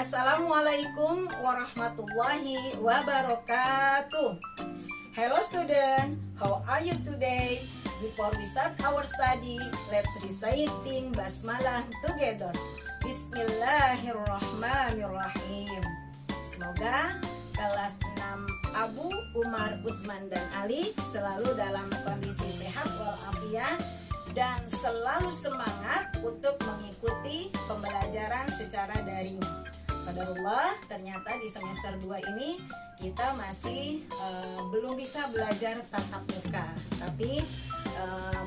Assalamualaikum warahmatullahi wabarakatuh. Hello student, how are you today? Before we start our study, let's reciting basmalah together. Bismillahirrahmanirrahim. Semoga kelas 6 Abu, Umar, Usman, dan Ali selalu dalam kondisi sehat walafiat dan selalu semangat untuk mengikuti pembelajaran secara daring. Qadarullah, ternyata di semester 2 ini kita masih belum bisa belajar tatap muka. Tapi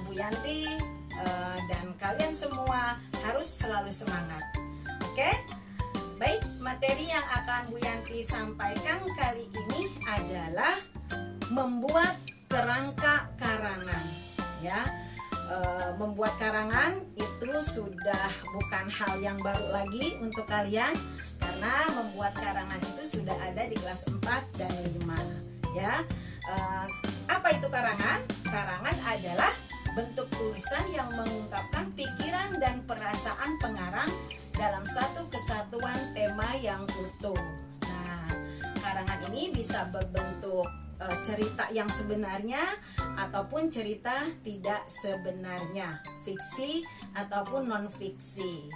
Bu Yanti dan kalian semua harus selalu semangat. Oke? Baik, materi yang akan Bu Yanti sampaikan kali ini adalah membuat kerangka karangan. Ya, membuat karangan itu sudah bukan hal yang baru lagi untuk kalian, karena membuat karangan itu sudah ada di kelas 4 dan 5. Ya, apa itu karangan? Karangan adalah bentuk tulisan yang mengungkapkan pikiran dan perasaan pengarang dalam satu kesatuan tema yang utuh. Nah, karangan ini bisa berbentuk cerita yang sebenarnya ataupun cerita tidak sebenarnya, fiksi ataupun non fiksi.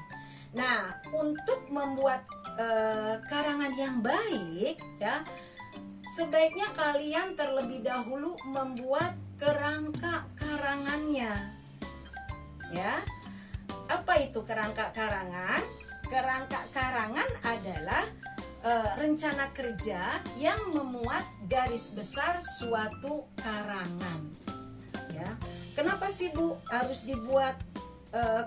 Nah, untuk membuat karangan yang baik, ya, sebaiknya kalian terlebih dahulu membuat kerangka karangannya. Ya, apa itu kerangka karangan? Kerangka karangan adalah rencana kerja yang memuat garis besar suatu karangan. Ya, kenapa sih Bu harus dibuat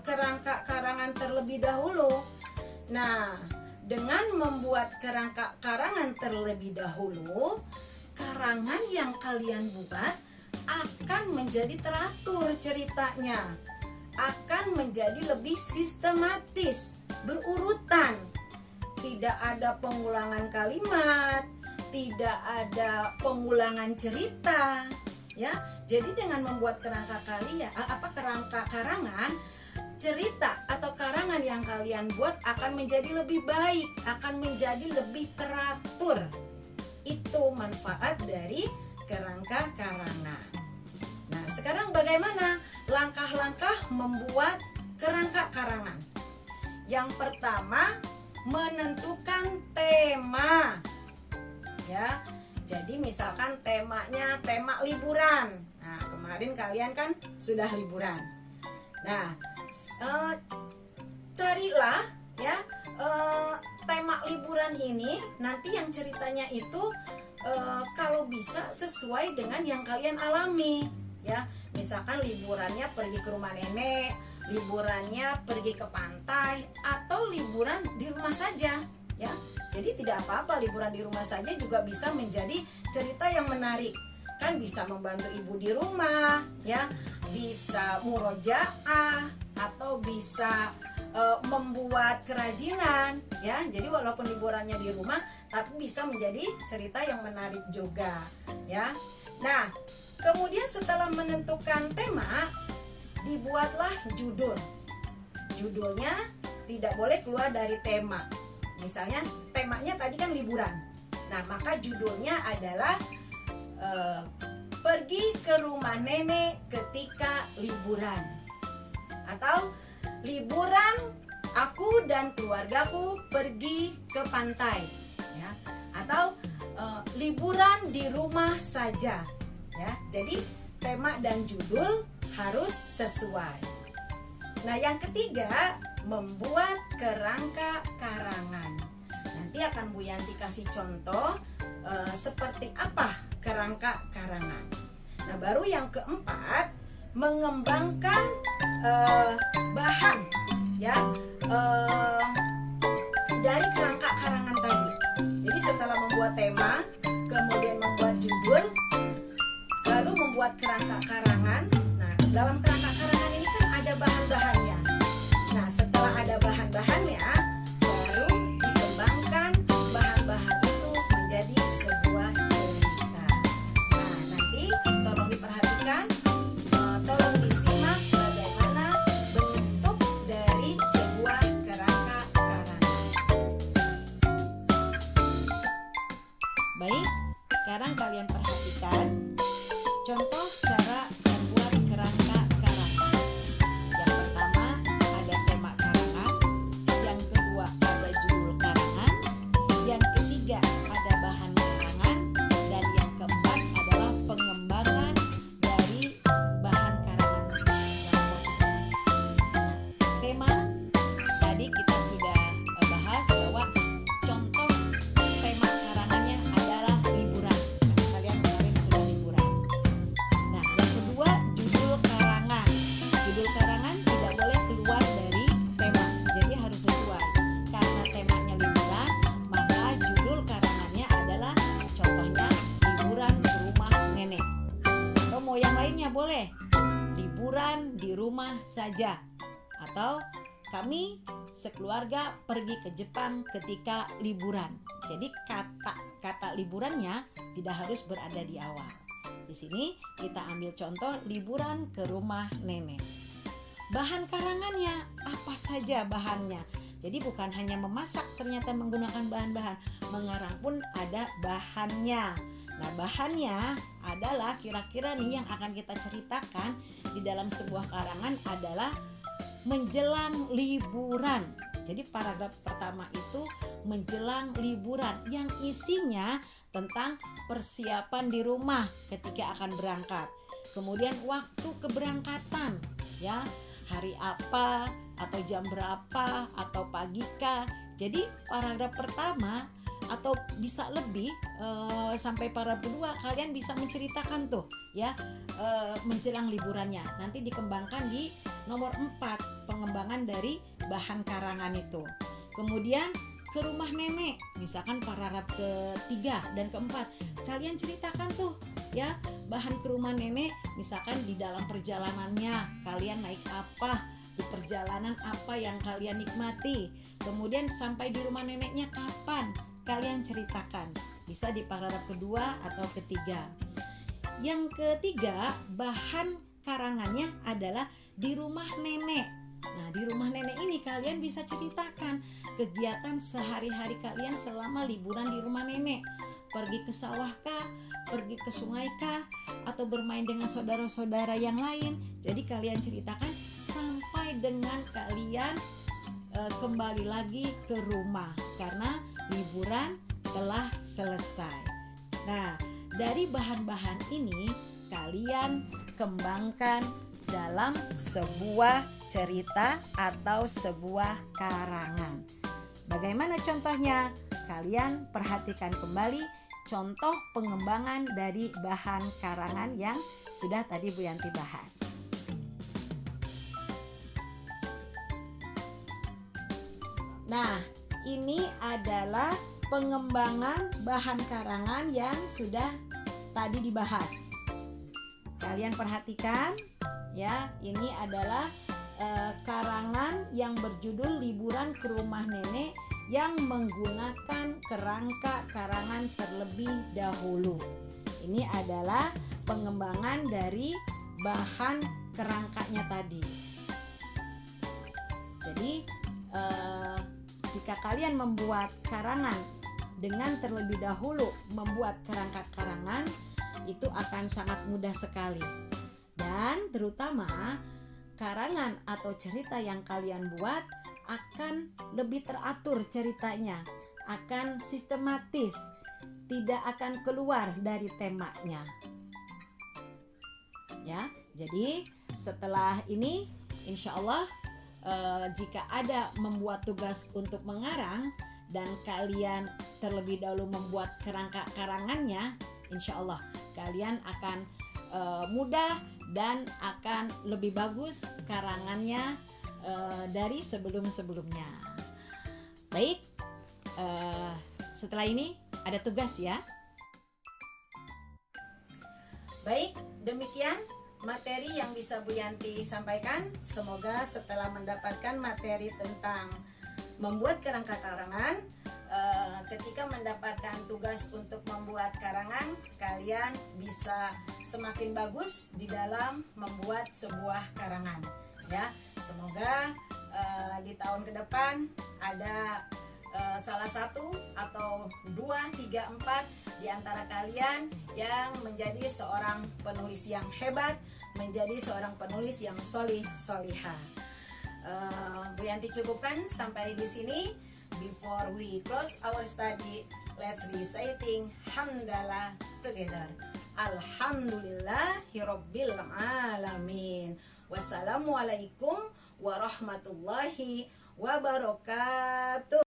kerangka karangan terlebih dahulu? Nah, dengan membuat kerangka karangan terlebih dahulu, karangan yang kalian buat akan menjadi teratur ceritanya, akan menjadi lebih sistematis, berurutan. Tidak ada pengulangan kalimat, tidak ada pengulangan cerita, ya. Jadi dengan membuat kerangka kerangka karangan, cerita atau karangan yang kalian buat akan menjadi lebih baik, akan menjadi lebih teratur. Itu manfaat dari kerangka karangan. Nah, sekarang bagaimana langkah-langkah membuat kerangka karangan? Yang pertama, menentukan tema. Ya, jadi misalkan temanya tema liburan. Nah, kemarin kalian kan sudah liburan. Nah, carilah ya tema liburan ini, nanti yang ceritanya itu kalau bisa sesuai dengan yang kalian alami. Ya, misalkan liburannya pergi ke rumah nenek, liburannya pergi ke pantai, atau liburan di rumah saja. Ya, jadi tidak apa-apa, liburan di rumah saja juga bisa menjadi cerita yang menarik. Kan bisa membantu ibu di rumah, ya, bisa murojaah, atau bisa membuat kerajinan, ya. Jadi walaupun liburannya di rumah, tapi bisa menjadi cerita yang menarik juga, ya. Nah, kemudian setelah menentukan tema, dibuatlah judul. Judulnya tidak boleh keluar dari tema. Misalnya temanya tadi kan liburan. Nah, maka judulnya adalah pergi ke rumah nenek ketika liburan, atau liburan aku dan keluargaku pergi ke pantai, ya, atau liburan di rumah saja, ya. Jadi tema dan judul harus sesuai. Nah, yang ketiga, membuat kerangka karangan. Nanti akan Bu Yanti kasih contoh seperti apa kerangka karangan. Nah, baru yang keempat, mengembangkan bahan, ya, dari kerangka karangan tadi. Jadi setelah membuat tema, kemudian membuat judul, lalu membuat kerangka karangan. Nah, dalam kerangka karangan ini kan ada bahan-bahannya. Nah, setelah ada bahan-bahannya, baru dikembangkan bahan-bahan itu menjadi sebuah cerita. Nah, nanti tolong diperhatikan, tolong disimak bagaimana bentuk dari sebuah kerangka karangan. liburan di rumah saja, atau kami sekeluarga pergi ke Jepang ketika liburan. Jadi kata liburannya tidak harus berada di awal. Di sini kita ambil contoh liburan ke rumah nenek. Bahan karangannya apa saja bahannya? Jadi bukan hanya memasak ternyata menggunakan bahan-bahan, mengarang pun ada bahannya. Nah, bahannya adalah kira-kira nih yang akan kita ceritakan di dalam sebuah karangan adalah menjelang liburan. Jadi paragraf pertama itu menjelang liburan yang isinya tentang persiapan di rumah ketika akan berangkat. Kemudian waktu keberangkatan, ya, hari apa atau jam berapa atau pagi kah. Jadi paragraf pertama atau bisa lebih sampai paragraf kedua kalian bisa menceritakan tuh ya menjelang liburannya. Nanti dikembangkan di nomor 4, pengembangan dari bahan karangan itu. Kemudian ke rumah nenek, misalkan paragraf ketiga dan keempat, kalian ceritakan tuh ya bahan ke rumah nenek, misalkan di dalam perjalanannya kalian naik apa, di perjalanan apa yang kalian nikmati, kemudian sampai di rumah neneknya kapan, kalian ceritakan. Bisa di paragraf kedua atau ketiga. Yang ketiga, bahan karangannya adalah di rumah nenek. Nah, di rumah nenek ini kalian bisa ceritakan kegiatan sehari-hari kalian selama liburan di rumah nenek. Pergi ke sawah kah, pergi ke sungai kah, atau bermain dengan saudara-saudara yang lain. Jadi kalian ceritakan sampai dengan kalian kembali lagi ke rumah karena liburan telah selesai. Nah, dari bahan-bahan ini kalian kembangkan dalam sebuah cerita atau sebuah karangan. Bagaimana contohnya? Kalian perhatikan kembali contoh pengembangan dari bahan karangan yang sudah tadi Bu Yanti bahas. Nah, ini adalah pengembangan bahan karangan yang sudah tadi dibahas. Kalian perhatikan ya, ini adalah karangan yang berjudul Liburan ke Rumah Nenek yang menggunakan kerangka karangan terlebih dahulu. Ini adalah pengembangan dari bahan kerangkanya tadi. Jadi jika kalian membuat karangan dengan terlebih dahulu membuat kerangka karangan, itu akan sangat mudah sekali. Dan terutama karangan atau cerita yang kalian buat akan lebih teratur ceritanya, akan sistematis, tidak akan keluar dari temanya. Ya, jadi setelah ini insya Allah jika ada membuat tugas untuk mengarang dan kalian terlebih dahulu membuat kerangka karangannya, insya Allah kalian akan mudah dan akan lebih bagus karangannya dari sebelum-sebelumnya. Baik, setelah ini ada tugas ya. Baik, demikian materi yang bisa Bu Yanti sampaikan. Semoga setelah mendapatkan materi tentang membuat kerangka karangan, ketika mendapatkan tugas untuk membuat karangan, kalian bisa semakin bagus di dalam membuat sebuah karangan. Ya, semoga di tahun ke depan ada salah satu atau 2, 3, 4 di antara kalian yang menjadi seorang penulis yang hebat, menjadi seorang penulis yang solihah. Bu Yanti cukupkan sampai di sini. Before we close our study, let's reciting hamdalah together. Alhamdulillahirabbil alamin. Wassalamualaikum warahmatullahi wabarakatuh.